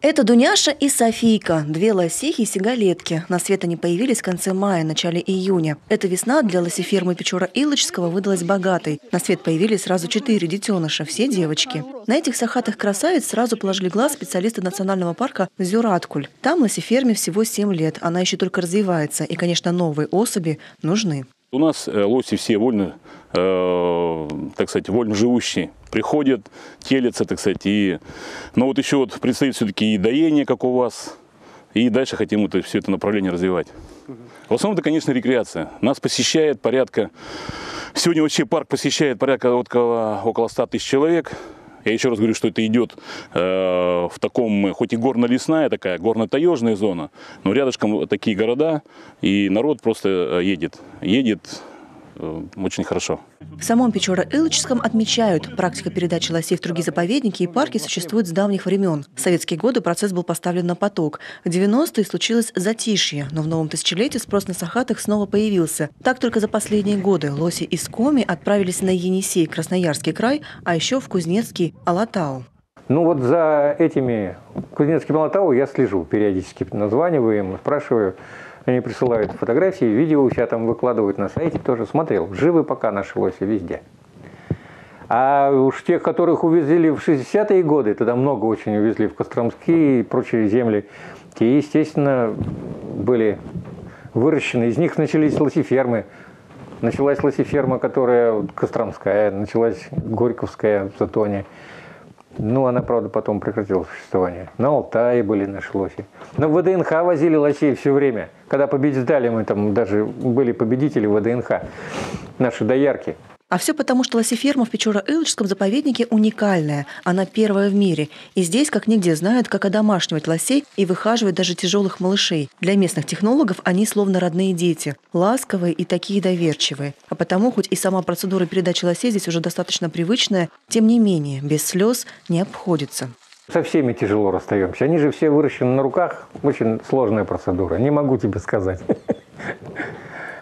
Это Дуняша и Софийка, две лосихи-сигалетки. На свет они появились в конце мая, начале июня. Эта весна для лосифермы Печора-Илочского выдалась богатой. На свет появились сразу 4 детеныша, все девочки. На этих сахатых красавиц сразу положили глаз специалисты национального парка Зюраткуль. Там лосиферме всего 7 лет, она еще только развивается, и, конечно, новые особи нужны. У нас лоси все вольно, так сказать, вольно живущие. Приходят, телятся, так сказать. Но вот еще вот предстоит все-таки и доение, как у вас. И дальше хотим все это направление развивать. В основном это, конечно, рекреация. Нас посещает порядка... Сегодня вообще парк посещает порядка около 100 тысяч человек. Я еще раз говорю, что это идет в таком, хоть и горно-лесная такая, горно-таежная зона, но рядышком такие города, и народ просто едет очень хорошо. В самом Печора-Илочском отмечают, практика передачи лосей в другие заповедники и парки существует с давних времен. В советские годы процесс был поставлен на поток. В 90-е случилось затишье, но в новом тысячелетии спрос на сахатых снова появился. Так только за последние годы лоси из Коми отправились на Енисей, Красноярский край, а еще в Кузнецкий Алатау. Ну вот за этими Кузнецким Алатау я слежу, периодически названиваю им, спрашиваю. Они присылают фотографии, видео у себя там выкладывают на сайте, тоже смотрел. Живы пока наши лоси везде. А уж тех, которых увезли в 60-е годы, тогда много очень увезли в Костромские и прочие земли, те, естественно, были выращены. Из них начались лосифермы. Началась лосиферма, которая Костромская, началась Горьковская в Затоне. Ну, она, правда, потом прекратила существование. На Алтае были наши лоси. Но в ВДНХ возили лосей все время. Когда побеждали, мы там даже были победители ВДНХ, наши доярки. А все потому, что лосиферма в Печора-Илочском заповеднике уникальная. Она первая в мире. И здесь, как нигде, знают, как одомашнивать лосей и выхаживать даже тяжелых малышей. Для местных технологов они словно родные дети. Ласковые и такие доверчивые. А потому, хоть и сама процедура передачи лосей здесь уже достаточно привычная, тем не менее, без слез не обходится. Со всеми тяжело расстаемся. Они же все выращены на руках. Очень сложная процедура. Не могу тебе сказать.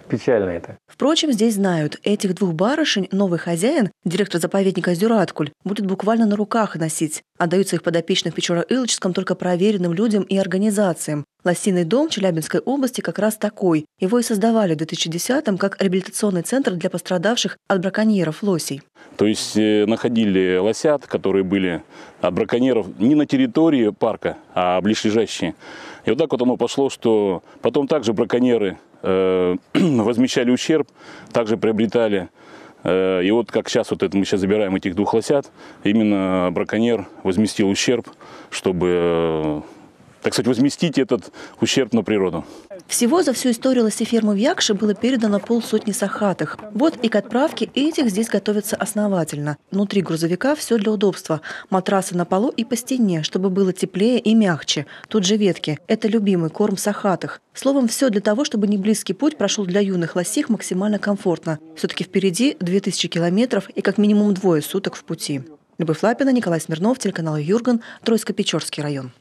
Печально это. Впрочем, здесь знают, этих двух барышень новый хозяин, директор заповедника Зюраткуль, будет буквально на руках носить. Отдают своих подопечных в Печора-Илочском только проверенным людям и организациям. Лосиный дом Челябинской области как раз такой. Его и создавали в 2010-м как реабилитационный центр для пострадавших от браконьеров лосей. То есть находили лосят, которые были от браконьеров не на территории парка, а близлежащие. И вот так вот оно пошло, что потом также браконьеры возмещали ущерб, также приобретали. И вот как сейчас вот это мы сейчас забираем этих двух лосят, именно браконьер возместил ущерб, чтобы, так сказать, возместить этот ущерб на природу. Всего за всю историю лосифермы в Якше было передано 50 сахатых. Вот и к отправке этих здесь готовятся основательно. Внутри грузовика все для удобства. Матрасы на полу и по стене, чтобы было теплее и мягче. Тут же ветки. Это любимый корм сахатых. Словом, все для того, чтобы неблизкий путь прошел для юных лосих максимально комфортно. Все-таки впереди 2000 километров и как минимум 2 суток в пути. Любовь Лапина, Николай Смирнов, телеканал Юрган, Троицко-Печорский район.